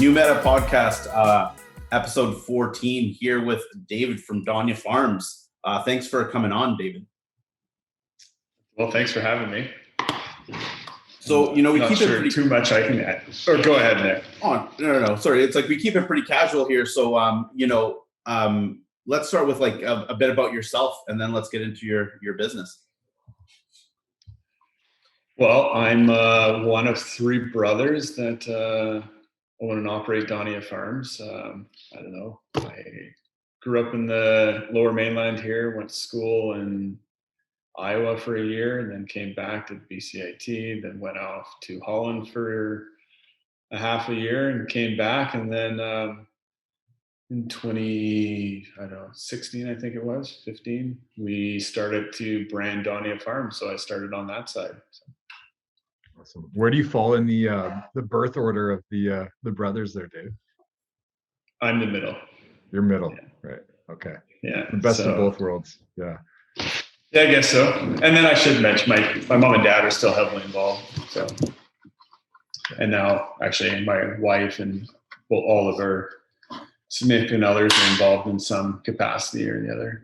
New Meta Podcast, episode 14, here with David from Donia Farms. Thanks for coming on, David. Well, thanks for having me. So, we not keep sure it pretty too much I can add. Or go ahead, Nick. Oh, no. Sorry, it's like we keep it pretty casual here. So, let's start with like a bit about yourself, and then let's get into your business. Well, I'm one of three brothers that own and operate Donia Farms. I don't know. I grew up in the Lower Mainland here, went to school in Iowa for a year, and then came back to BCIT, then went off to Holland for a half a year and came back. And then in 2016, I think it was, 15, we started to brand Donia Farms. So I started on that side. So. Awesome. Where do you fall in the birth order of the brothers there, Dave? I'm the middle. You're middle, yeah. Right? Okay. Yeah. The best of both worlds. Yeah. Yeah, I guess so. And then I should mention my mom and dad are still heavily involved. So, and now actually my wife and all of her significant others are involved in some capacity or the other.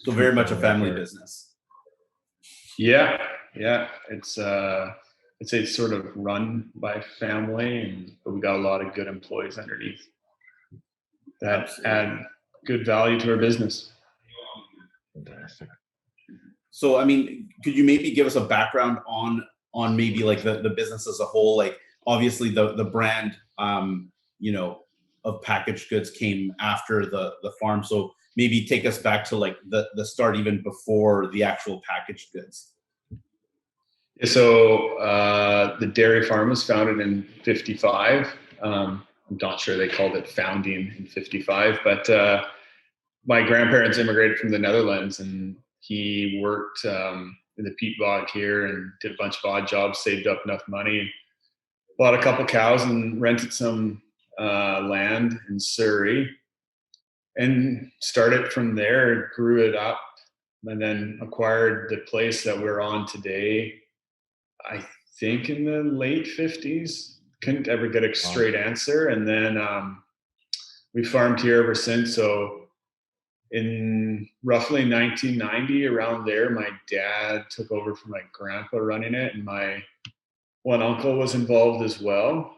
So very much a family business. Yeah. It's it's sort of run by family, but we got a lot of good employees underneath that add good value to our business. Fantastic. So, could you maybe give us a background on maybe like the business as a whole? Like, obviously the brand, of packaged goods came after the farm. So maybe take us back to like the start, even before the actual packaged goods. So the dairy farm was founded in 55. I'm not sure they called it founding in 55, but my grandparents immigrated from the Netherlands, and he worked in the peat bog here and did a bunch of odd jobs, saved up enough money, bought a couple cows and rented some land in Surrey and started from there, grew it up, and then acquired the place that we're on today, I think in the late 50s. Couldn't ever get a straight answer. And then we farmed here ever since. So in roughly 1990, around there, my dad took over from my grandpa running it, and my one uncle was involved as well.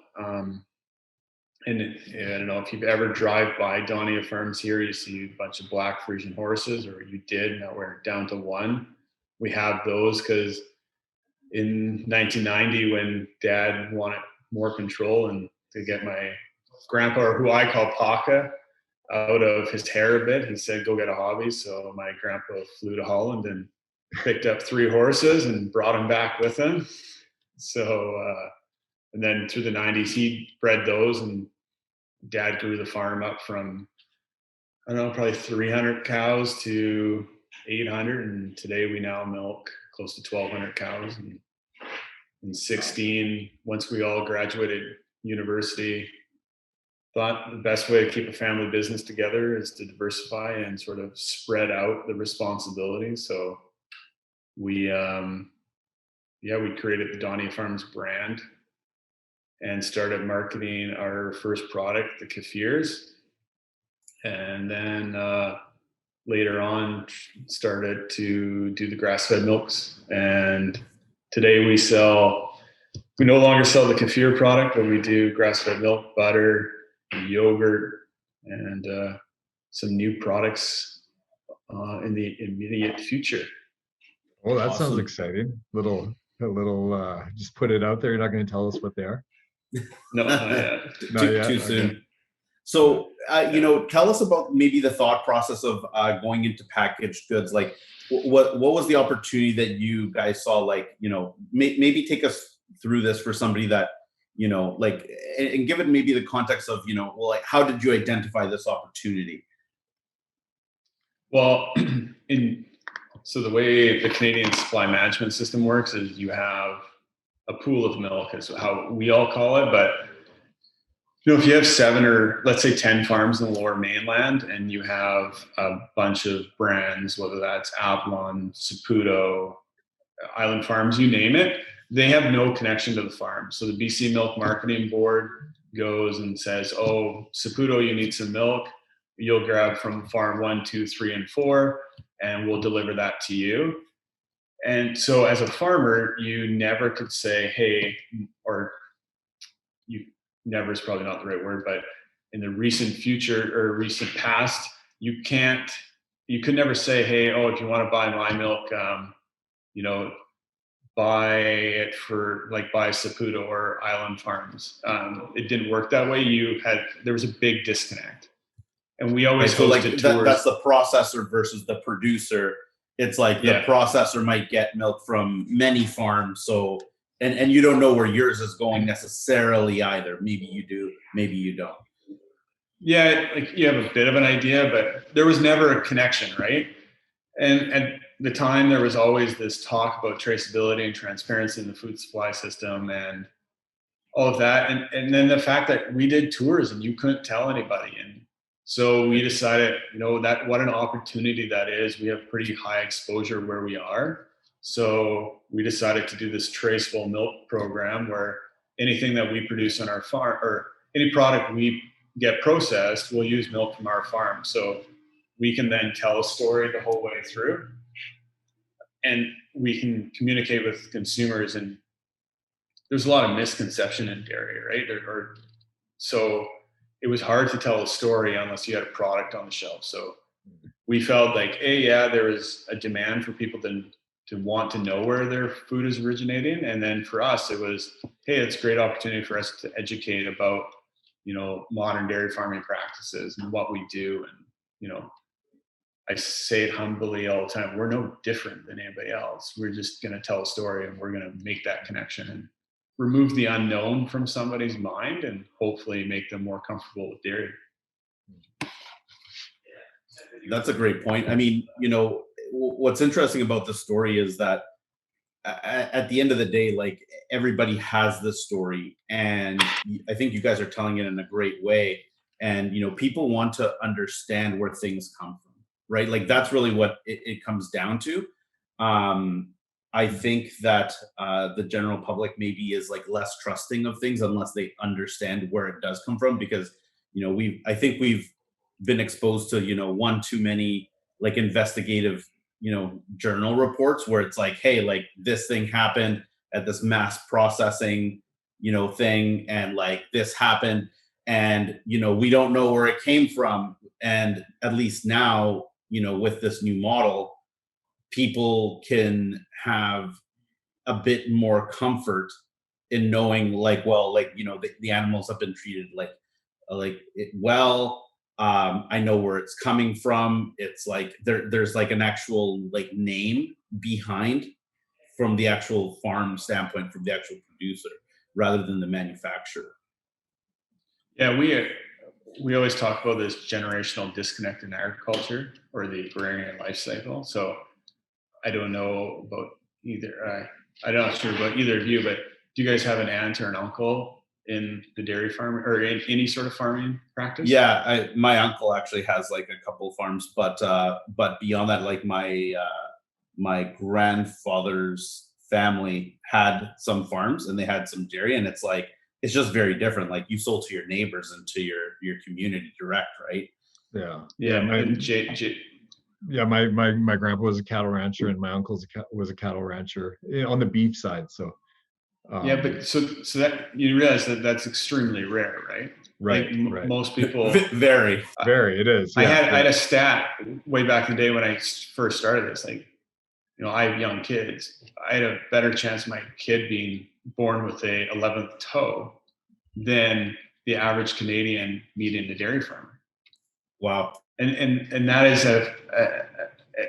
And I don't know if you've ever drive by Donia Farms here, you see a bunch of black Frisian horses, or you did. Now we're down to one. We have those because in 1990, when Dad wanted more control and to get my grandpa, or who I call Paka, out of his hair a bit, he said, go get a hobby. So my grandpa flew to Holland and picked up 3 horses and brought them back with him. So, and then through the 90s, he bred those, and Dad grew the farm up from, I don't know, probably 300 cows to 800. And today we now milk close to 1,200 cows. And in 16, once we all graduated university, thought the best way to keep a family business together is to diversify and sort of spread out the responsibility. So we created the Donia Farms brand and started marketing our first product, the kefirs. And then later on started to do the grass-fed milks. And today we no longer sell the kefir product, but we do grass-fed milk, butter, yogurt, and some new products in the immediate future. Oh, that Awesome. Sounds exciting. A little, just put it out there. You're not going to tell us what they are? No, not yet. Too soon. So, tell us about maybe the thought process of going into packaged goods. Like, what was the opportunity that you guys saw? Like, maybe take us through this for somebody that, and give it maybe the context of, how did you identify this opportunity? Well, so the way the Canadian supply management system works is you have a pool of milk, is how we all call it. But if you have 7 or let's say 10 farms in the Lower Mainland, and you have a bunch of brands, whether that's Avalon, Saputo, Island Farms, you name it, they have no connection to the farm. So the BC Milk Marketing Board goes and says, oh, Saputo, you need some milk. You'll grab from farm 1, 2, 3, and 4, and we'll deliver that to you. And so as a farmer, you never could say, hey, or you never is probably not the right word, but in the recent future or recent past, you could never say, hey, oh, if you want to buy my milk, buy it buy Saputo or Island Farms. It didn't work that way. There was a big disconnect. And we always hosted tours. That's the processor versus the producer. It's like the processor might get milk from many farms. So, and you don't know where yours is going necessarily either. Maybe you do, maybe you don't. Yeah, like you have a bit of an idea, but there was never a connection, right? And at the time, there was always this talk about traceability and transparency in the food supply system and all of that. And then the fact that we did tours and you couldn't tell anybody. And so we decided, that what an opportunity that is. We have pretty high exposure where we are. So we decided to do this traceable milk program where anything that we produce on our farm or any product we get processed, we'll use milk from our farm. So we can then tell a story the whole way through and we can communicate with consumers. And there's a lot of misconception in dairy, right? So it was hard to tell a story unless you had a product on the shelf. So we felt like, hey, there was a demand for people to want to know where their food is originating. And then for us, it was, hey, it's a great opportunity for us to educate about, modern dairy farming practices and what we do. And, I say it humbly all the time, we're no different than anybody else. We're just going to tell a story and we're going to make that connection and remove the unknown from somebody's mind and hopefully make them more comfortable with dairy. That's a great point. I mean, what's interesting about the story is that at the end of the day, like everybody has this story and I think you guys are telling it in a great way. And, people want to understand where things come from, right? Like that's really what it comes down to. I think that the general public maybe is like less trusting of things unless they understand where it does come from, because I think we've been exposed to one too many like investigative journal reports where it's like, hey, like this thing happened at this mass processing thing and like this happened and we don't know where it came from. And at least now with this new model, people can have a bit more comfort in knowing like, well, like, the animals have been treated well. I know where it's coming from. It's like there's like an actual like name behind from the actual farm standpoint, from the actual producer rather than the manufacturer. Yeah, we always talk about this generational disconnect in agriculture or the agrarian life cycle. So I don't know about either. I'm not sure about either of you, but do you guys have an aunt or an uncle in the dairy farm or in any sort of farming practice? Yeah, my uncle actually has like a couple farms, but beyond that, like my grandfather's family had some farms and they had some dairy, and it's just very different. Like you sold to your neighbors and to your community direct, right? Yeah. Yeah, my grandpa was a cattle rancher and my uncle was a cattle rancher on the beef side. So but so that you realize that that's extremely rare, right? Right. Like most people very it is. I had a stat way back in the day when I first started this. Like, I have young kids. I had a better chance of my kid being born with a 11th toe than the average Canadian meeting a dairy farmer. Wow. And that is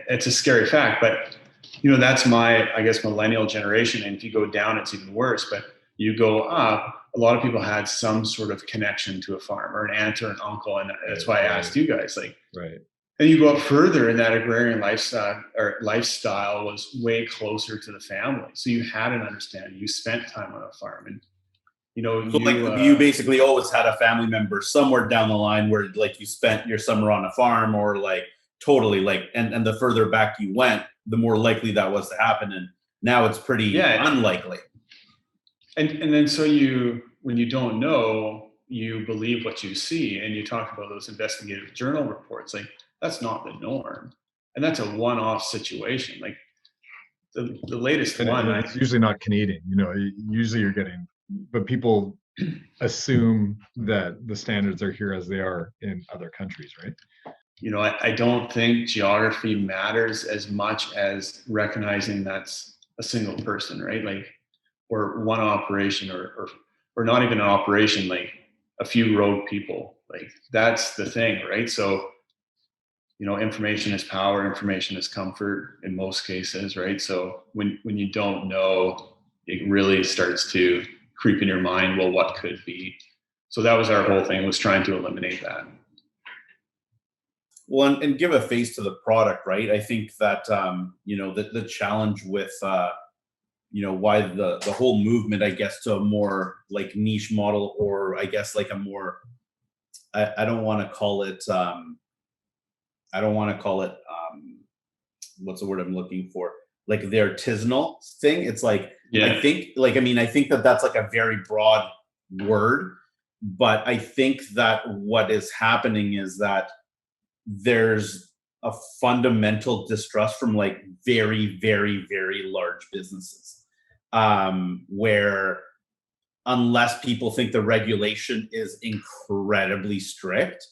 it's a scary fact, but that's my, I guess, millennial generation. And if you go down, it's even worse, but you go up, a lot of people had some sort of connection to a farm or an aunt or an uncle. And that's why I asked you guys, like, right. And you go up further and that agrarian lifestyle was way closer to the family. So you had an understanding, you spent time on a farm and, so you basically always had a family member somewhere down the line where like you spent your summer on a farm or like totally like, and the further back you went, the more likely that was to happen. And now it's pretty unlikely. And then so when you don't know, you believe what you see. And you talk about those investigative journal reports, like that's not the norm. And that's a one-off situation. Like the latest And one, it's usually not Canadian, usually you're getting, but people assume that the standards are here as they are in other countries, right? I don't think geography matters as much as recognizing that's a single person, right? Like, or one operation, or not even an operation, like a few rogue people. Like, that's the thing, right? So, information is power, information is comfort in most cases, right? So when you don't know, it really starts to creep in your mind, well, what could be? So that was our whole thing, was trying to eliminate that. Well, and give a face to the product, right? I think that the challenge with why the whole movement, I guess, to a more like niche model, or I guess like a more, I don't want to call it what's the word I'm looking for, like the artisanal thing. It's like, Yeah. I think that that's like a very broad word, but I think that what is happening is that there's a fundamental distrust from like very, very, very large businesses, where unless people think the regulation is incredibly strict,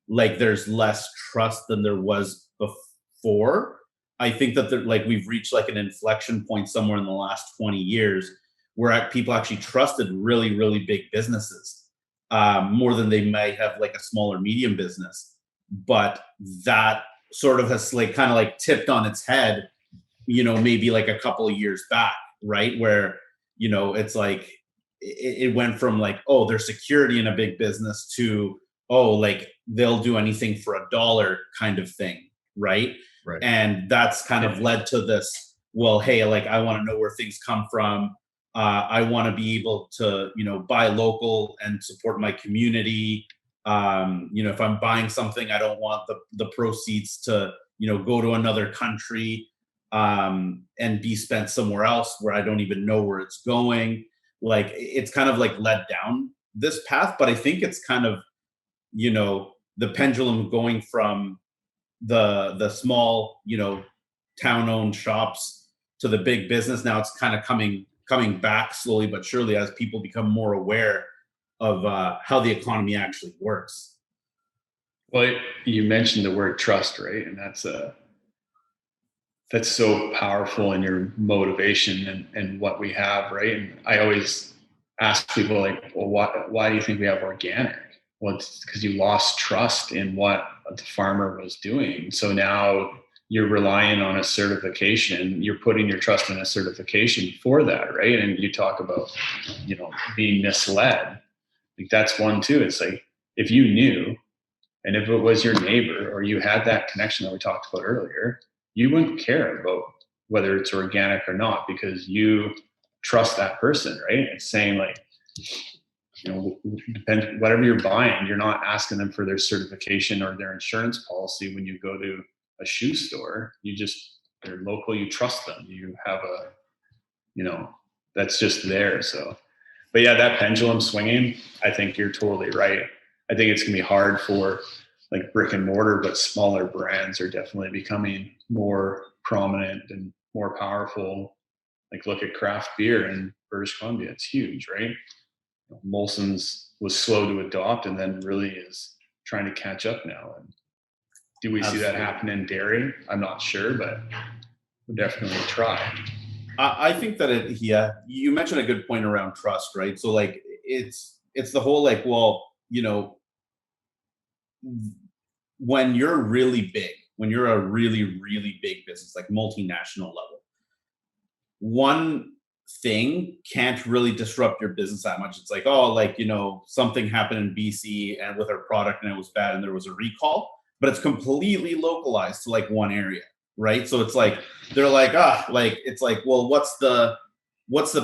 like there's less trust than there was before. I think that like we've reached like an inflection point somewhere in the last 20 years where people actually trusted really, really big businesses, more than they might have like a small or medium business. But that sort of has like kind of like tipped on its head, maybe like a couple of years back, right? Where, it's like it went from like, oh, there's security in a big business to, oh, like they'll do anything for $1 kind of thing, right? Right. And that's kind of led to this, well, hey, like I want to know where things come from. I want to be able to, buy local and support my community. If I'm buying something, I don't want the proceeds to, go to another country, and be spent somewhere else where I don't even know where it's going. Like it's kind of like led down this path, but I think it's kind of, the pendulum going from the small, town owned shops to the big business. Now it's kind of coming back slowly but surely as people become more aware of how the economy actually works. Well, you mentioned the word trust, right? And that's so powerful in your motivation and what we have, right? And I always ask people like, well, why do you think we have organic? Well, it's because you lost trust in what the farmer was doing. So now you're relying on a certification. You're putting your trust in a certification for that, right? And you talk about, being misled. Like that's one too. It's like, if you knew, and if it was your neighbor or you had that connection that we talked about earlier, you wouldn't care about whether it's organic or not because you trust that person, right? It's saying like, depend, whatever you're buying, you're not asking them for their certification or their insurance policy when you go to a shoe store. They're local, you trust them. You have that's just there. So, but yeah, that pendulum swinging, I think you're totally right. I think it's gonna be hard for like brick and mortar, but smaller brands are definitely becoming more prominent and more powerful. Like look at craft beer in British Columbia. It's huge, right? Molson's was slow to adopt and then really is trying to catch up now. And do we see that happen in dairy? I'm not sure, but we'll definitely try. I think that you mentioned a good point around trust, right? So like it's the whole like, well, when you're really big, when you're a really, really big business, like multinational level, one thing can't really disrupt your business that much. It's like, oh, like, something happened in BC and with our product and it was bad and there was a recall, but it's completely localized to like one area, right? So it's like, they're like, like, it's like, well, what's the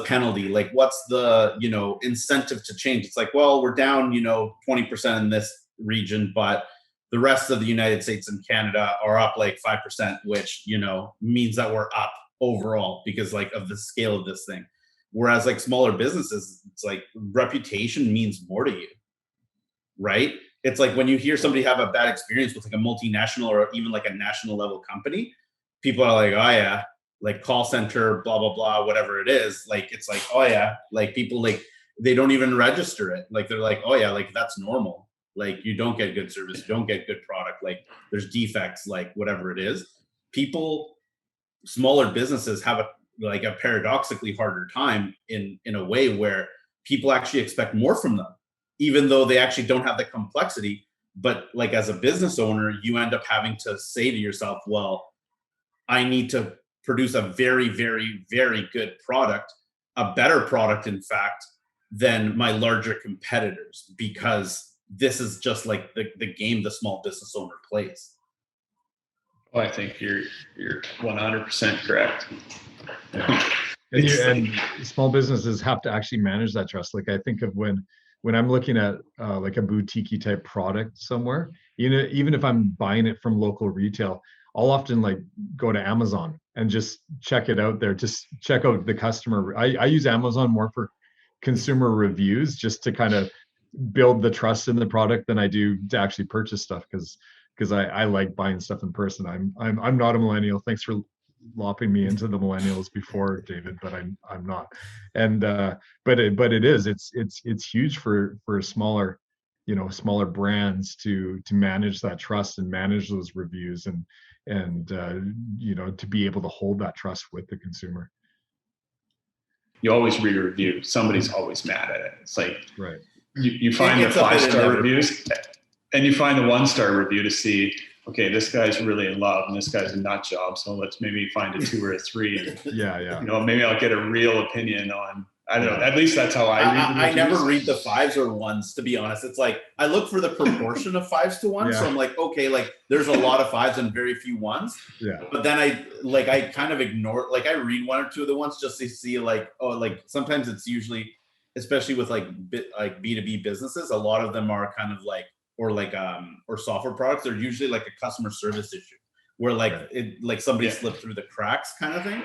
penalty? Like, what's the, incentive to change? It's like, well, we're down, 20% in this region, but the rest of the United States and Canada are up like 5%, which, means that we're up overall because like of the scale of this thing. Whereas like smaller businesses, it's like reputation means more to you. right? It's like when you hear somebody have a bad experience with like a multinational or even like a national level company, people are like, oh yeah, like call center, blah, blah, blah, whatever it is. Like, it's like, oh yeah, like people like, they don't even register it. Like, they're like, oh yeah, like that's normal. Like you don't get good service, you don't get good product. Like there's defects, like whatever it is. People, smaller businesses have a paradoxically harder time in a way where people actually expect more from them, even though they actually don't have the complexity. But like as a business owner, you end up having to say to yourself, well, I need to produce a very, very, very good product, a better product, in fact, than my larger competitors, because this is just like the game the small business owner plays. Well, I think you're 100% correct. Yeah. And small businesses have to actually manage that trust. Like I think of when I'm looking at like a boutique type product somewhere, even if I'm buying it from local retail, I'll often like go to Amazon and just check it out there. Just check out the customer. I use Amazon more for consumer reviews, just to kind of build the trust in the product than I do to actually purchase stuff, because I like buying stuff in person. I'm not a millennial. Thanks for lopping me into the millennials before, David, but I'm not. And but it is it's huge for smaller, smaller brands to manage that trust and manage those reviews and to be able to hold that trust with the consumer. You always read a review. Somebody's always mad at it. It's like, right. You find the 5-star reviews and you find the 1-star review to see, okay, this guy's really in love and this guy's a nut job. So let's maybe find a 2 or a 3. And, yeah. Maybe I'll get a real opinion on, I don't know. At least that's how I read the reviews. I never read the 5s or 1s, to be honest. It's like, I look for the proportion of 5s to 1s. Yeah. So I'm like, okay, like there's a lot of 5s and very few 1s. Yeah. But then I kind of ignore, like I read 1 or 2 of the ones just to see like, oh, like sometimes it's usually, especially with like B2B businesses, a lot of them are kind of like, or software products, they're usually like a customer service issue where like it, like somebody slipped through the cracks kind of thing.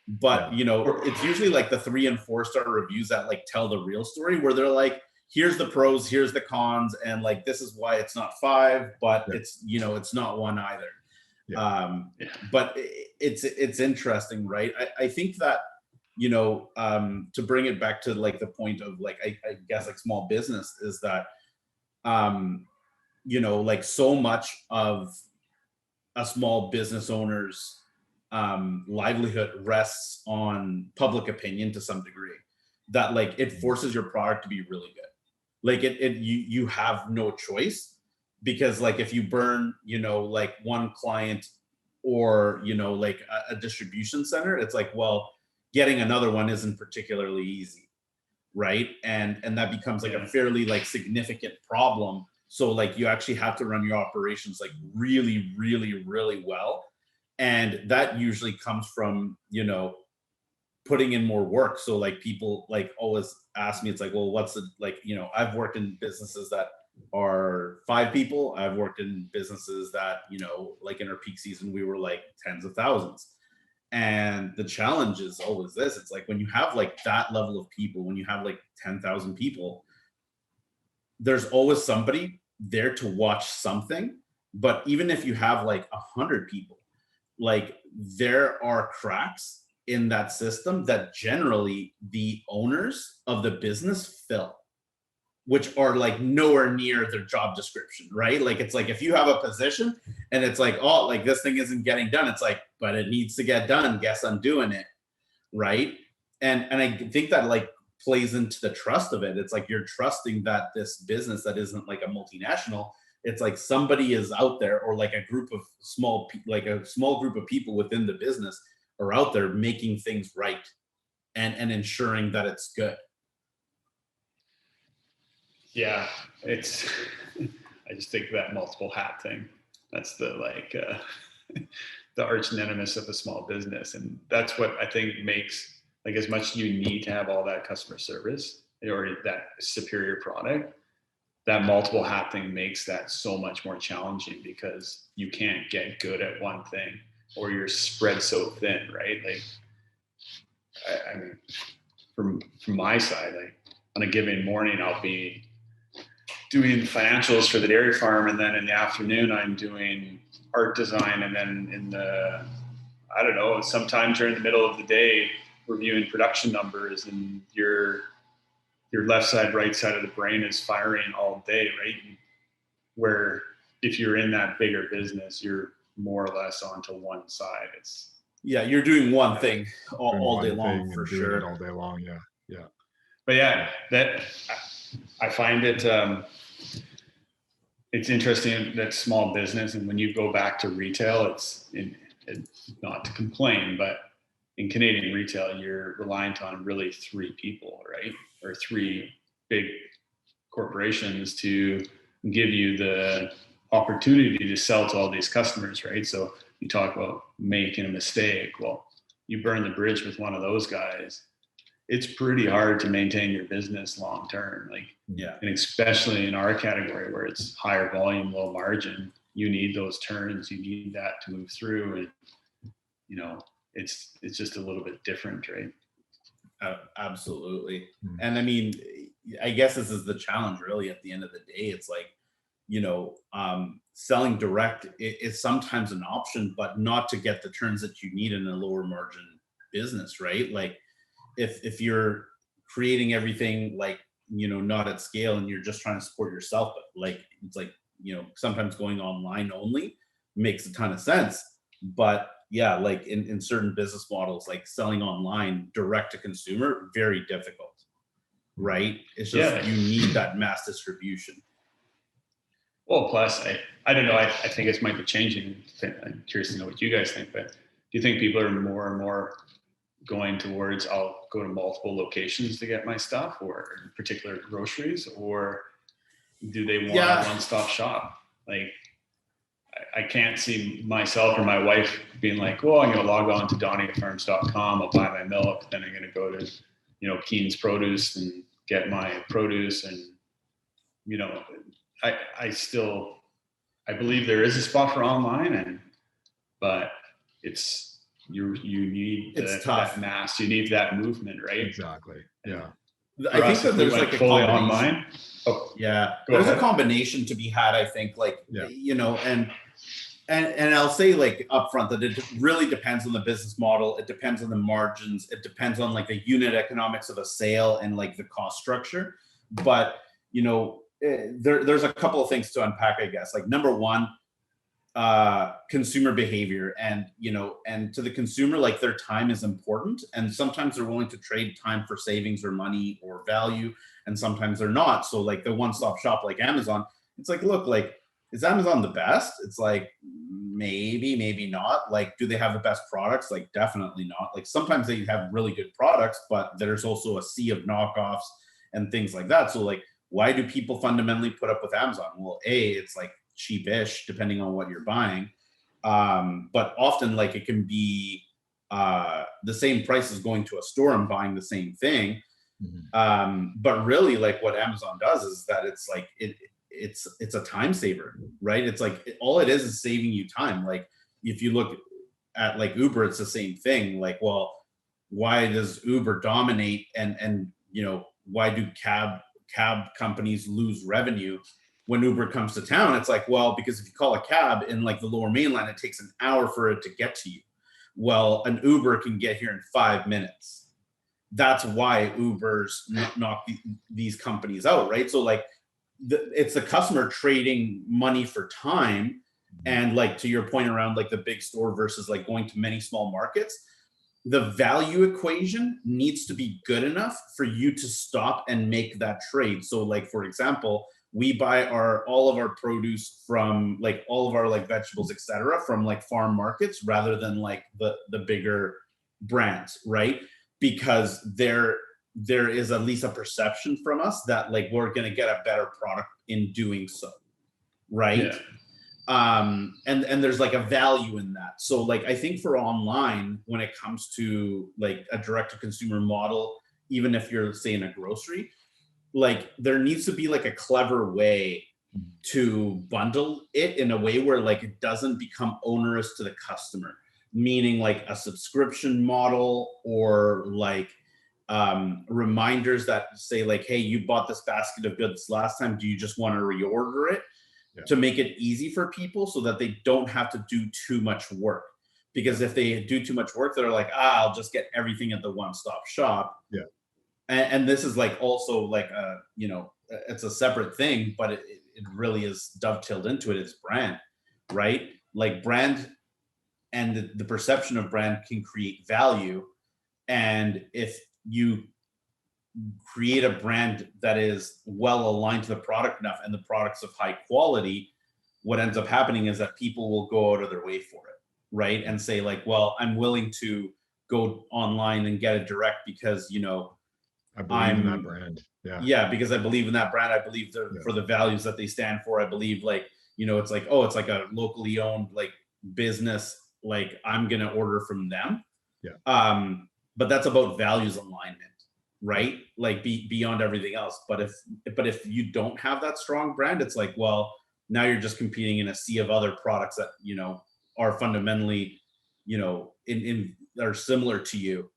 But it's usually like the 3 and 4-star reviews that like tell the real story, where they're like, here's the pros, here's the cons, and like this is why it's not 5, but it's it's not 1 either. But it's interesting, right? I think that to bring it back to like the point of like I guess like small business is that like so much of a small business owner's livelihood rests on public opinion to some degree, that like it forces your product to be really good. Like you have no choice, because like if you burn like one client or like a distribution center, it's like, well, getting another one isn't particularly easy, right? And that becomes like a fairly like significant problem. So like you actually have to run your operations like really, really, really well. And that usually comes from, putting in more work. So like people like always ask me, it's like, well, what's the, like, I've worked in businesses that are 5 people. I've worked in businesses that, like in our peak season, we were like tens of thousands. And the challenge is always this. It's like when you have like that level of people, when you have like 10,000 people, there's always somebody there to watch something. But even if you have like 100 people, like there are cracks in that system that generally the owners of the business fill, which are like nowhere near their job description, right? Like it's like if you have a position and it's like, oh, like this thing isn't getting done, it's like, but it needs to get done, guess I'm doing it, right? And I think that like plays into the trust of it. It's like you're trusting that this business that isn't like a multinational, it's like somebody is out there, or like a group of small group of people within the business are out there making things right and ensuring that it's good. Yeah, it's I just think of that multiple hat thing. That's the like the arch nemesis of a small business, and that's what I think makes, like, as much as you need to have all that customer service or that superior product, that multiple hat thing makes that so much more challenging, because you can't get good at one thing or you're spread so thin, right? Like, I mean, from my side, like on a given morning, I'll be doing financials for the dairy farm, and then in the afternoon I'm doing art design, and then in the, I don't know, sometime during the middle of the day reviewing production numbers, and your left side, right side of the brain is firing all day, right? Where if you're in that bigger business, you're more or less onto one side. You're doing one thing all day long, for sure. All day long, yeah. But yeah, that I find it it's interesting that small business, and when you go back to retail, it's not to complain, but in Canadian retail, you're reliant on really 3 people, right? Or 3 big corporations to give you the opportunity to sell to all these customers, right? So you talk about making a mistake. Well, you burn the bridge with one of those guys, it's pretty hard to maintain your business long term. And especially in our category where it's higher volume, low margin, you need those turns, you need that to move through. And it's just a little bit different, right? Absolutely. And I mean, I guess this is the challenge really at the end of the day. It's like, selling direct is sometimes an option, but not to get the turns that you need in a lower margin business, right? Like if you're creating everything not at scale and you're just trying to support yourself, but sometimes going online only makes a ton of sense. But yeah, like in certain business models, like selling online direct to consumer, very difficult, right? It's just, you need that mass distribution. Well, plus, I don't know, I think it might be changing. I'm curious to know what you guys think, but do you think people are more and more going towards, I'll go to multiple locations to get my stuff, or in particular groceries, or do they want a one-stop shop? Like, I can't see myself or my wife being like, well, I'm going to log on to doniafarms.com, I'll buy my milk, then I'm going to go to, Keen's Produce and get my produce. And, I believe there is a spot for online, but you need that mass, you need that movement, right? Exactly. Yeah. I think that there's like a fully online. There's a combination to be had, I think, and I'll say like upfront that it really depends on the business model. It depends on the margins. It depends on like the unit economics of a sale and like the cost structure. But, there's a couple of things to unpack, I guess. Like number one, consumer behavior, and to the consumer, like their time is important, and sometimes they're willing to trade time for savings or money or value, and sometimes they're not. So like the one-stop shop like Amazon, it's like, look, like, is Amazon the best? It's like, maybe not. Like, do they have the best products? Like, definitely not. Like, sometimes they have really good products, but there's also a sea of knockoffs and things like that. So like, why do people fundamentally put up with Amazon? Well, it's like cheapish depending on what you're buying. But often like it can be the same price as going to a store and buying the same thing. But really, like what Amazon does is that it's like, it's a time saver, right? It's like, all it is saving you time. Like if you look at like Uber, it's the same thing. Like, well, why does Uber dominate, and why do cab companies lose revenue when Uber comes to town? It's like, well, because if you call a cab in like the Lower Mainland, it takes an hour for it to get to you. Well, an Uber can get here in 5 minutes. That's why Uber's knock these companies out, right? So like, it's the customer trading money for time. And like, to your point around like the big store versus like going to many small markets, the value equation needs to be good enough for you to stop and make that trade. So like, for example, we buy all of our produce from like all of our like vegetables, etc., from like farm markets rather than like the bigger brands, right? Because there is at least a perception from us that like we're going to get a better product in doing so, right? And there's like a value in that. So like, I think for online, when it comes to like a direct to consumer model, even if you're say in a grocery, like there needs to be like a clever way to bundle it in a way where like it doesn't become onerous to the customer, meaning like a subscription model, or like reminders that say like, hey, you bought this basket of goods last time, do you just want to reorder it? To make it easy for people so that they don't have to do too much work. Because if they do too much work, they're like, I'll just get everything at the one-stop shop. Yeah. And this is like also like you know, it's a separate thing, but it really is dovetailed into it. It's brand, right? Like brand and the perception of brand can create value. And if you create a brand that is well aligned to the product enough and the product's of high quality, what ends up happening is that people will go out of their way for it, right? And say like, well, I'm willing to go online and get it direct because, you know, I believe in that brand. Yeah, because I believe in that brand. I believe for the values that they stand for. I believe like, you know, it's like, oh, it's like a locally owned like business. Like I'm gonna order from them. Yeah. But that's about values alignment, right? Like beyond everything else. But if you don't have that strong brand, it's like, well, now you're just competing in a sea of other products that, you know, are fundamentally, you know, in are similar to you.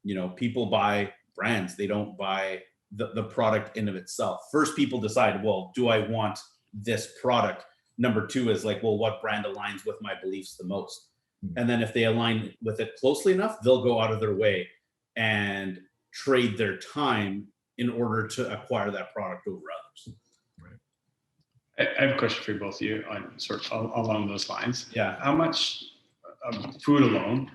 You know, people buy brands, they don't buy the product in of itself. First, people decide, well, do I want this product? Number two is like, well, what brand aligns with my beliefs the most? And then if they align with it closely enough, they'll go out of their way and trade their time in order to acquire that product over others. Right. I have a question for both of you on sort of along those lines. Yeah. How much food alone?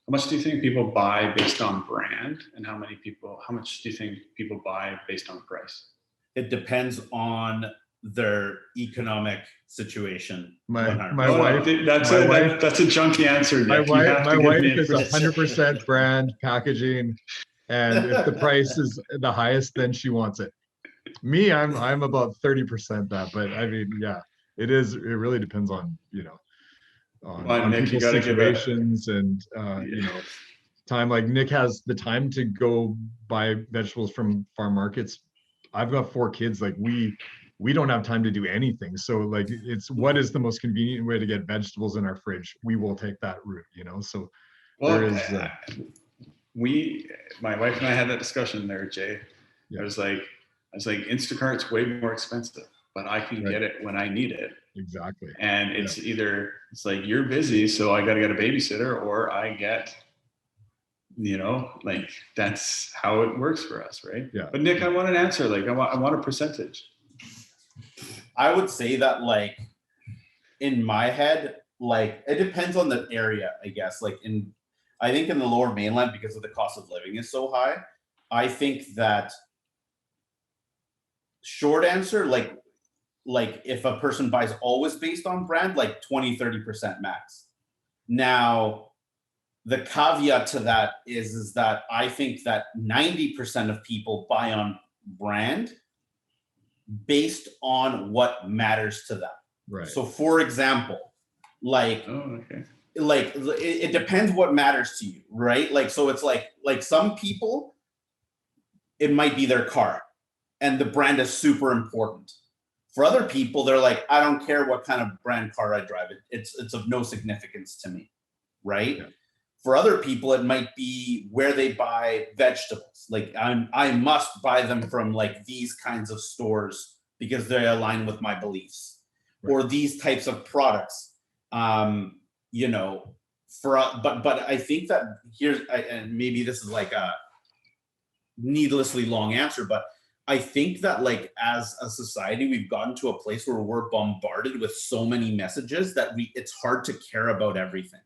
How much do you think people buy based on brand, and how much do you think people buy based on price? It depends on their economic situation. My Oh, wife. That's a junky answer, Nick. My wife is 100% brand packaging, and if the price is the highest, then she wants it. Me, I'm about 30% that, but I mean, yeah, it really depends on, you know, on Nick, people's situations and you know, time. Like Nick has the time to go buy vegetables from farm markets. I've got 4 kids. Like we don't have time to do anything. So like, it's what is the most convenient way to get vegetables in our fridge? We will take that route, you know? So well, there is, my wife and I had that discussion there, Jay. Yeah. I was like, Instacart's way more expensive, but I can get it when I need it. Exactly. And it's either, it's like, you're busy, so I got to get a babysitter, or I get, you know, like that's how it works for us. Right. Yeah. But Nick, I want an answer. Like I want a percentage. I would say that like in my head, like it depends on the area, I guess. Like I think in the Lower Mainland, because of the cost of living is so high, I think that short answer, like if a person buys always based on brand, like 20-30% max. Now, the caveat to that is that I think that 90% of people buy on brand based on what matters to them. Right. So for example, like, like it depends what matters to you, right? Like, so it's like some people, it might be their car and the brand is super important. For other people, they're like, I don't care what kind of brand car I drive. It's of no significance to me, right? Yeah. For other people, it might be where they buy vegetables. Like I must buy them from like these kinds of stores because they align with my beliefs, or these types of products. You know, but I think that and maybe this is like a needlessly long answer, but I think that like as a society, we've gotten to a place where we're bombarded with so many messages that it's hard to care about everything.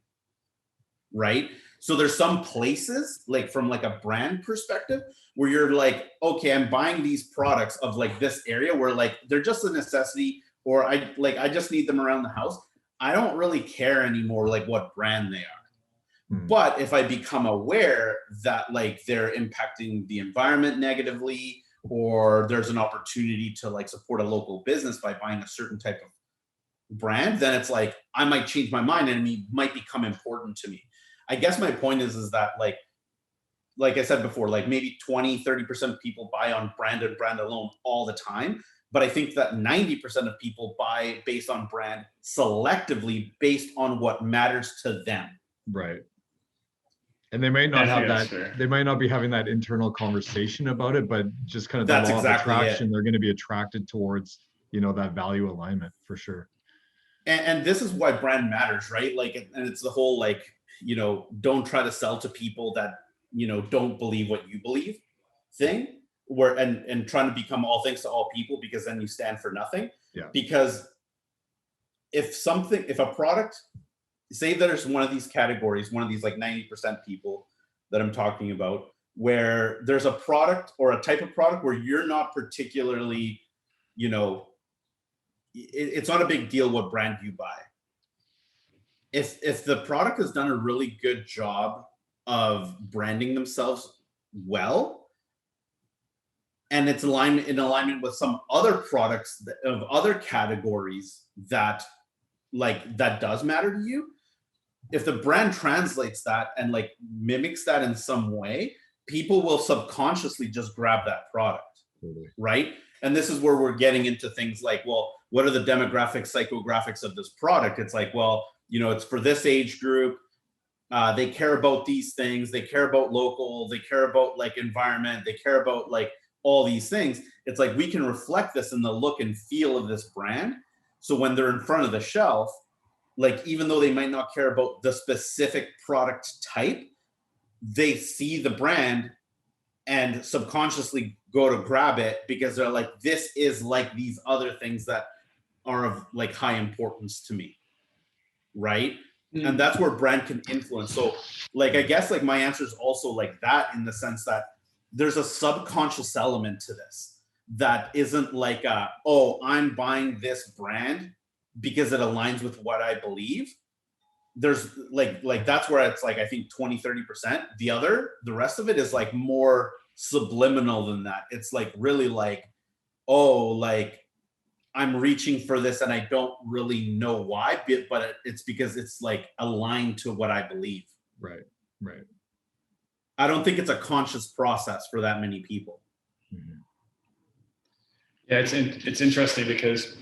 Right? So there's some places like from like a brand perspective where you're like, okay, I'm buying these products of like this area where like they're just a necessity, or I just need them around the house. I don't really care anymore like what brand they are. But if I become aware that like they're impacting the environment negatively, or there's an opportunity to like support a local business by buying a certain type of brand, then it's like I might change my mind and it might become important to me. I guess my point is that like I said before, like maybe 20-30% of people buy on brand and brand alone all the time. But I think that 90% of people buy based on brand selectively based on what matters to them. Right. And they might not I have think that's that, fair. they might not be having that internal conversation about it, but just kind of the That's law of exactly attraction, it. they're going to be attracted towards, you know, that value alignment for sure. And this is why brand matters, right? Like, and it's the whole like, you know, don't try to sell to people that, you know, don't believe what you believe thing, where and trying to become all things to all people, because then you stand for nothing. Yeah. Because if a product, say there's one of these categories, one of these like 90% people that I'm talking about, where there's a product or a type of product where you're not particularly, you know, it's not a big deal what brand you buy. If the product has done a really good job of branding themselves well, and it's in alignment with some other products of other categories that does matter to you, if the brand translates that and like mimics that in some way, people will subconsciously just grab that product. Totally. Right? And this is where we're getting into things like, well, what are the demographics, psychographics of this product? It's like, well, you know, it's for this age group. They care about these things. They care about local. They care about like environment. They care about like all these things. It's like we can reflect this in the look and feel of this brand. So when they're in front of the shelf, like even though they might not care about the specific product type, they see the brand and subconsciously go to grab it because they're like, this is like these other things that are of like high importance to me. Right. And that's where brand can influence. So like, I guess like my answer is also like that, in the sense that there's a subconscious element to this that isn't like, oh, I'm buying this brand because it aligns with what I believe. There's like that's where it's like, I think 20-30%. The rest of it is like more subliminal than that. It's like really like, oh, like I'm reaching for this and I don't really know why, but it's because it's like aligned to what I believe. Right. I don't think it's a conscious process for that many people. Mm-hmm. Yeah, it's interesting because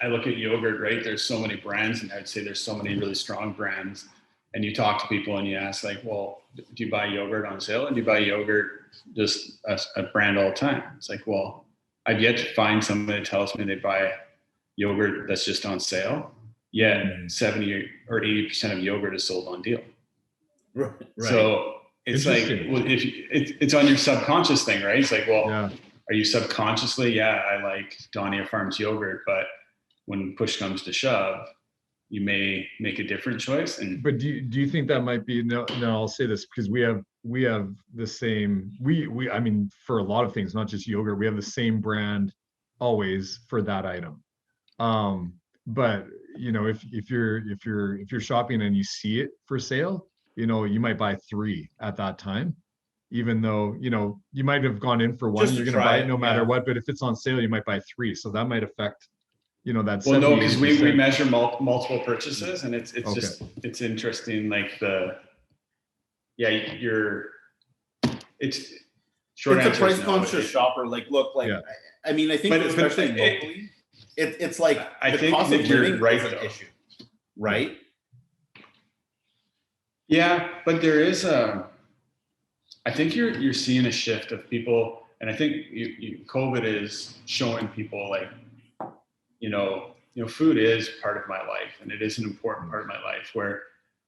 I look at yogurt, right? There's so many brands, and I'd say there's so many really strong brands. And you talk to people and you ask like, well, do you buy yogurt on sale? And do you buy yogurt just a brand all the time? It's like, well, I've yet to find somebody that tells me they buy yogurt that's just on sale. Yet 70 or 80% of yogurt is sold on deal. Right. So it's like, well, it's on your subconscious thing, right? It's like, well, are you subconsciously, I like Donia Farms yogurt, but when push comes to shove, you may make a different choice. But do you think that might be, no, I'll say this because we have the same, I mean, for a lot of things, not just yogurt, we have the same brand always for that item. But you know, if you're shopping and you see it for sale, you know, you might buy 3 at that time, even though, you know, you might have gone in for one, you're going to buy it no matter what, but if it's on sale, you might buy 3. So that might affect, you know, that. Well, no, because we measure multiple purchases, and it's okay. just, it's interesting. Like it's a price conscious shopper. Like, look, like, I mean, I think especially locally, it's like I think cost of living right is an issue, right? Yeah, but there is I think you're seeing a shift of people, and I think COVID is showing people like, you know, food is part of my life, and it is an important part of my life. Where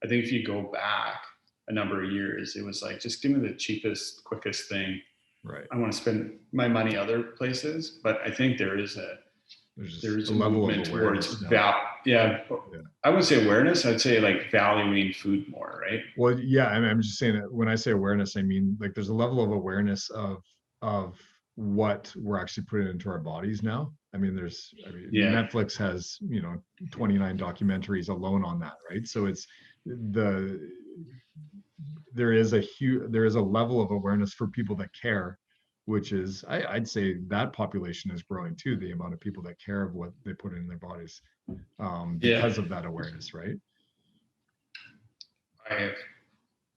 I think if you go back a number of years, it was like, just give me the cheapest, quickest thing. Right. I want to spend my money other places, but I think there is a level movement of towards yeah. I wouldn't say awareness. I'd say like valuing food more, right? Well, yeah, I'm just saying that when I say awareness, I mean like there's a level of awareness of what we're actually putting into our bodies now. I mean, Netflix has, you know, 29 documentaries alone on that, right? So there is a level of awareness for people that care, which is, I'd say that population is growing too, the amount of people that care of what they put in their bodies, because of that awareness, right?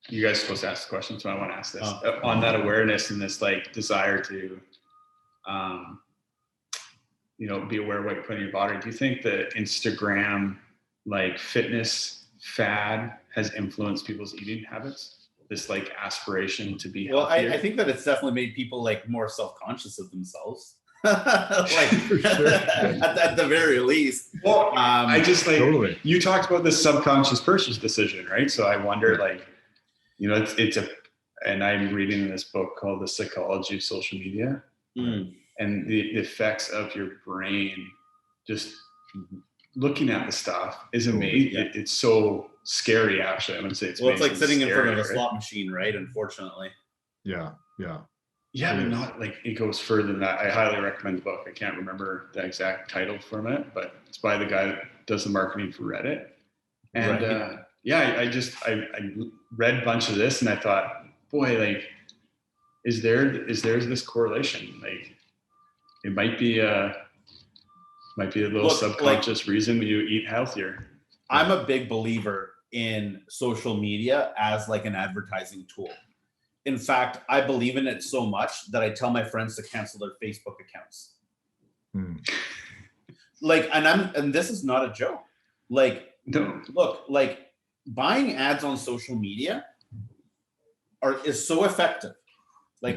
You guys are supposed to ask the question, so I want to ask this. On that awareness and this like desire to, you know, be aware of what you put in your body, do you think the Instagram like fitness fad has influenced people's eating habits? this like aspiration to be Well, healthier. I think that it's definitely made people like more self-conscious of themselves. Like Sure. at the very least. Well, I just like Totally. you talked about the subconscious purchase decision, right? So I wonder, like, it's a, and I'm reading this book called The Psychology of Social Media, and the effects of your brain just looking at the stuff is amazing. Yeah. It's so scary, actually. I'm gonna say it's like sitting in front of a scary, slot machine, right? Unfortunately. Yeah. Yeah, but not like it goes further than that. I highly recommend the book. I can't remember the exact title from it, but it's by the guy that does the marketing for Reddit. And I read a bunch of this and I thought, boy, like, is there this correlation? Like, it might be a little subconscious reason you eat healthier. I'm a big believer in social media as like an advertising tool. In fact, I believe in it so much that I tell my friends to cancel their Facebook accounts. Like, and this is not a joke. Like, no. Look, like buying ads on social media is so effective,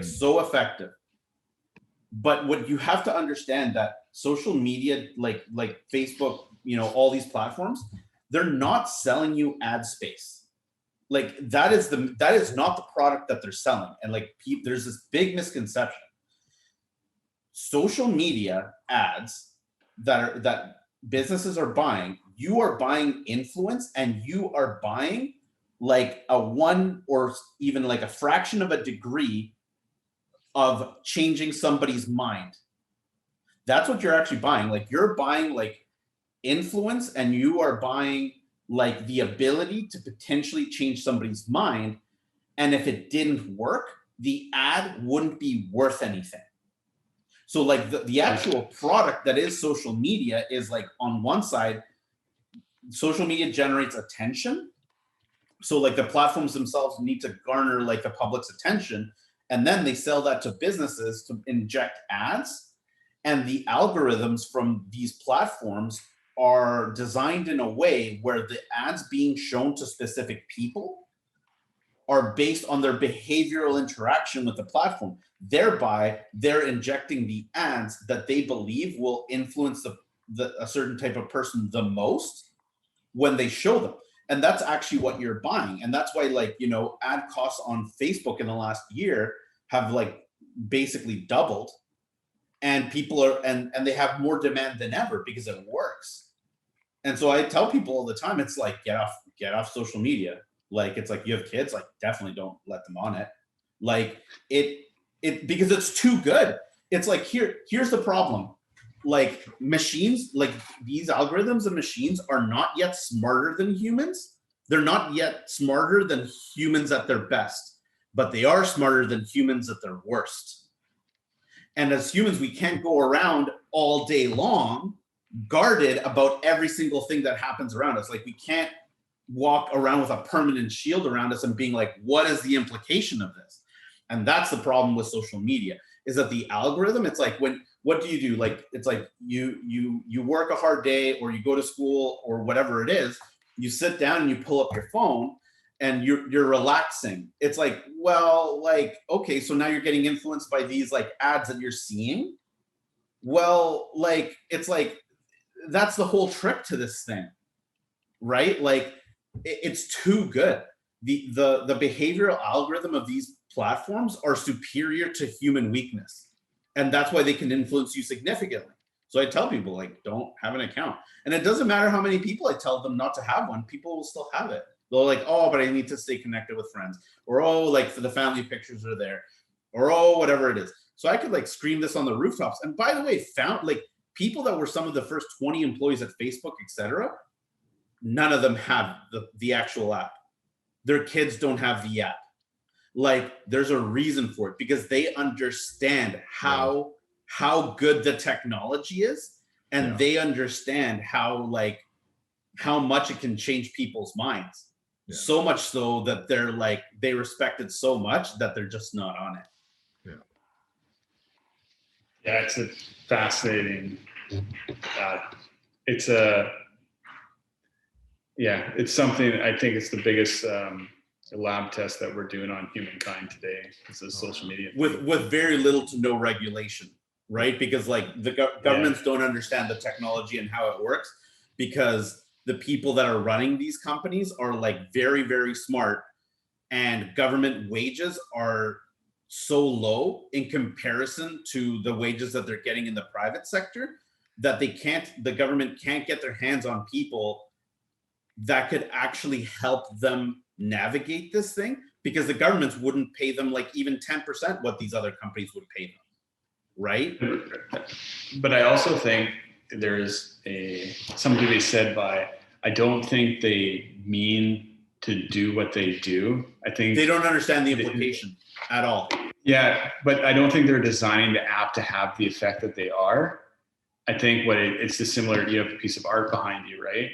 so effective. But what you have to understand that social media, like Facebook, all these platforms, they're not selling you ad space. Like that is not the product that they're selling. And like there's this big misconception. Social media ads that businesses are buying, you are buying influence, and you are buying like a 1 or even like a fraction of a degree of changing somebody's mind. That's what you're actually buying. Like you're buying like influence, and you are buying like the ability to potentially change somebody's mind. And if it didn't work, the ad wouldn't be worth anything. So like the actual product that is social media is like, on one side, social media generates attention. So like the platforms themselves need to garner like the public's attention, and then they sell that to businesses to inject ads. And the algorithms from these platforms are designed in a way where the ads being shown to specific people are based on their behavioral interaction with the platform. Thereby, they're injecting the ads that they believe will influence a certain type of person the most when they show them. And that's actually what you're buying. And that's why, like, ad costs on Facebook in the last year have like basically doubled. And people are, and they have more demand than ever because it works. And so I tell people all the time, it's like, get off social media. Like, it's like, you have kids, like definitely don't let them on it. Like because it's too good. It's like, here's the problem. Like machines, like these algorithms and machines are not yet smarter than humans. They're not yet smarter than humans at their best, but they are smarter than humans at their worst. And as humans, we can't go around all day long guarded about every single thing that happens around us. Like we can't walk around with a permanent shield around us and being like, what is the implication of this? And that's the problem with social media, is that the algorithm, it's like, what do you do? Like, it's like you work a hard day, or you go to school, or whatever it is, you sit down and you pull up your phone and you're relaxing. It's like, well, like, okay, so now you're getting influenced by these like ads that you're seeing. Well, like, it's like, that's the whole trick to this thing, right? Like, it's too good. The behavioral algorithm of these platforms are superior to human weakness. And that's why they can influence you significantly. So I tell people, like, don't have an account. And it doesn't matter how many people I tell them not to have one, people will still have it. They're like, oh, but I need to stay connected with friends. Or, oh, like, for the family pictures are there. Or, oh, whatever it is. So I could like scream this on the rooftops. And by the way, found like people that were some of the first 20 employees at Facebook, etc., none of them have the actual app. Their kids don't have the app. Like, there's a reason for it, because they understand how good the technology is, and they understand how much it can change people's minds. Yeah. So much so that they're like, they respect it so much that they're just not on it. Yeah, it's a fascinating. It's something, I think it's the biggest a lab test that we're doing on humankind today. This is social media. With very little to no regulation, right? Because like the governments don't understand the technology and how it works, because the people that are running these companies are like very, very smart, and government wages are so low in comparison to the wages that they're getting in the private sector that the government can't get their hands on people that could actually help them navigate this thing, because the governments wouldn't pay them like even 10% what these other companies would pay them, right? But I also think there's something to be said by, I don't think they mean to do what they do. I think they don't understand the implication at all. Yeah, but I don't think they're designing the app to have the effect that they are. I think it's the similar, you have a piece of art behind you, right?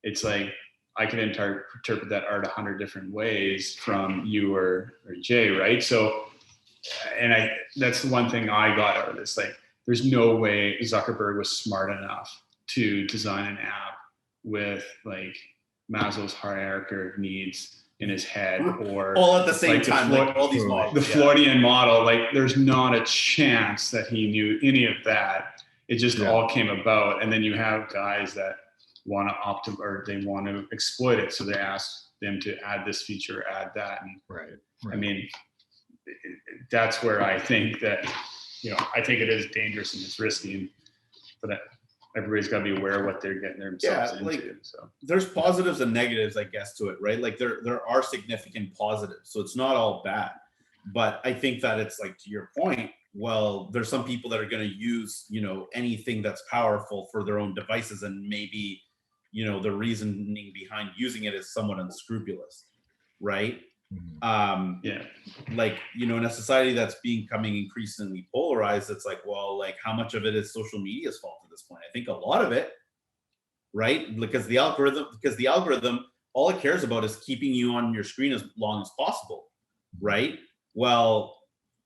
It's like, I can interpret that art 100 different ways from you or Jay, right? So, and that's the one thing I got out of this. Like, there's no way Zuckerberg was smart enough to design an app with like Maslow's hierarchy of needs in his head, or all at the same like time, like all these models. The Floydian model, like there's not a chance that he knew any of that. It just all came about. And then you have guys that want to they want to exploit it. So they ask them to add this feature, add that. And right. I mean, that's where I think that, I think it is dangerous and it's risky, but everybody's got to be aware of what they're getting themselves into. Like, so there's positives and negatives, I guess, to it, right? Like there are significant positives, so it's not all bad. But I think that it's like, to your point, well, there's some people that are going to use, anything that's powerful for their own devices, and maybe, the reasoning behind using it is somewhat unscrupulous, right? Like, in a society that's becoming increasingly polarized, it's like, well, like, how much of it is social media's fault at this point? I think a lot of it, right? Because the algorithm, all it cares about is keeping you on your screen as long as possible, right? Well,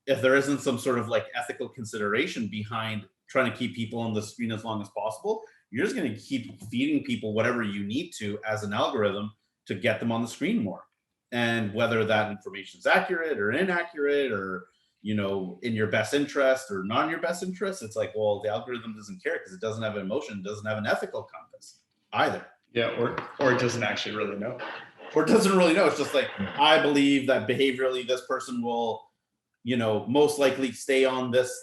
if there isn't some sort of like ethical consideration behind trying to keep people on the screen as long as possible, you're just going to keep feeding people whatever you need to as an algorithm to get them on the screen more. And whether that information is accurate or inaccurate, or, in your best interest or not in your best interest, it's like, well, the algorithm doesn't care because it doesn't have an emotion, it doesn't have an ethical compass either. Yeah, or it doesn't actually really know. Or it doesn't really know. It's just like, I believe that behaviorally this person will, most likely stay on this,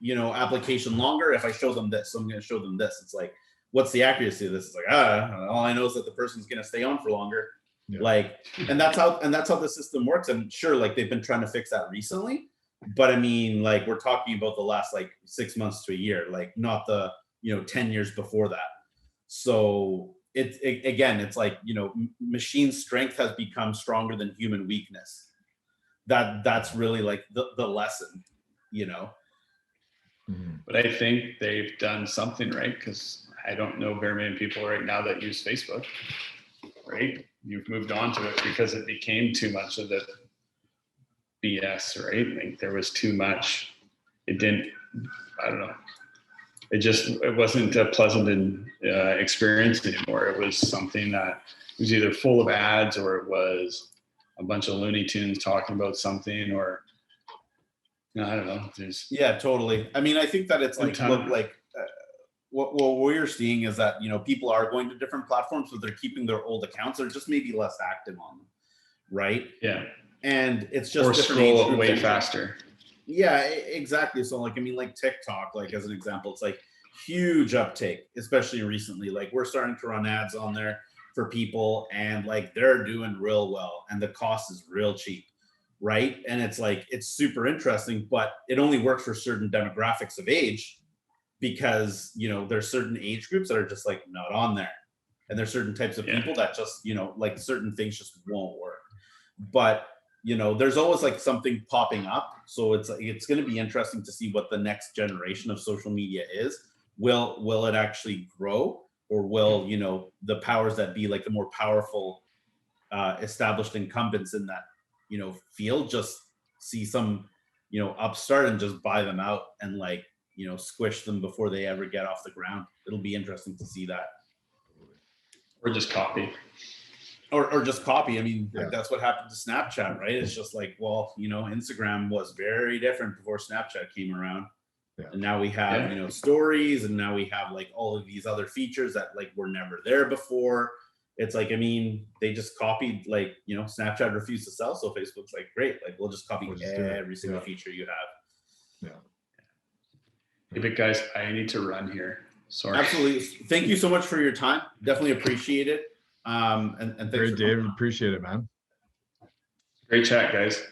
application longer if I show them this. So I'm going to show them this. It's like, what's the accuracy of this? It's like, all I know is that the person's going to stay on for longer. Yeah. Like, and that's how the system works. And sure, like they've been trying to fix that recently, but I mean, like, we're talking about the last like 6 months to a year, like not the 10 years before that. So it's like, machine strength has become stronger than human weakness. That's really like the lesson, But I think they've done something right, because I don't know very many people right now that use Facebook, right? You've moved on to it because it became too much of the BS, right? Like there was too much. I don't know. It wasn't a pleasant experience anymore. It was something that was either full of ads, or it was a bunch of Looney Tunes talking about something, or I don't know. Yeah, totally. I mean, I think that it's like, what we're seeing is that, people are going to different platforms, but they're keeping their old accounts. They're just maybe less active on them, right? Yeah. And it's just or scroll way faster. Yeah, exactly. So like, I mean, like TikTok, like as an example, it's like huge uptake, especially recently. Like we're starting to run ads on there for people, and like they're doing real well, and the cost is real cheap, right? And it's like, it's super interesting, but it only works for certain demographics of age, because there's certain age groups that are just like not on there, and there's certain types of people that just like certain things just won't work. But there's always like something popping up, so it's going to be interesting to see what the next generation of social media is. Will it actually grow, or will the powers that be, like the more powerful established incumbents in that field, just see some upstart and just buy them out and like squish them before they ever get off the ground? It'll be interesting to see that. Or just copy. or just copy. I mean, Yeah. that's what happened to Snapchat, right? It's just like, well, you know, Instagram was very different before Snapchat came around. Yeah. And now we have, you know, stories, and now we have like all of these other features that like were never there before. It's like, I mean, they just copied, like, you know, Snapchat refused to sell, so Facebook's like, great, like we'll just copy every single feature you have. Yeah. Hey, big guys, I need to run here. Sorry. Absolutely. Thank you so much for your time. Definitely appreciate it. And thanks Great, for David. Appreciate it, man. Great chat, guys.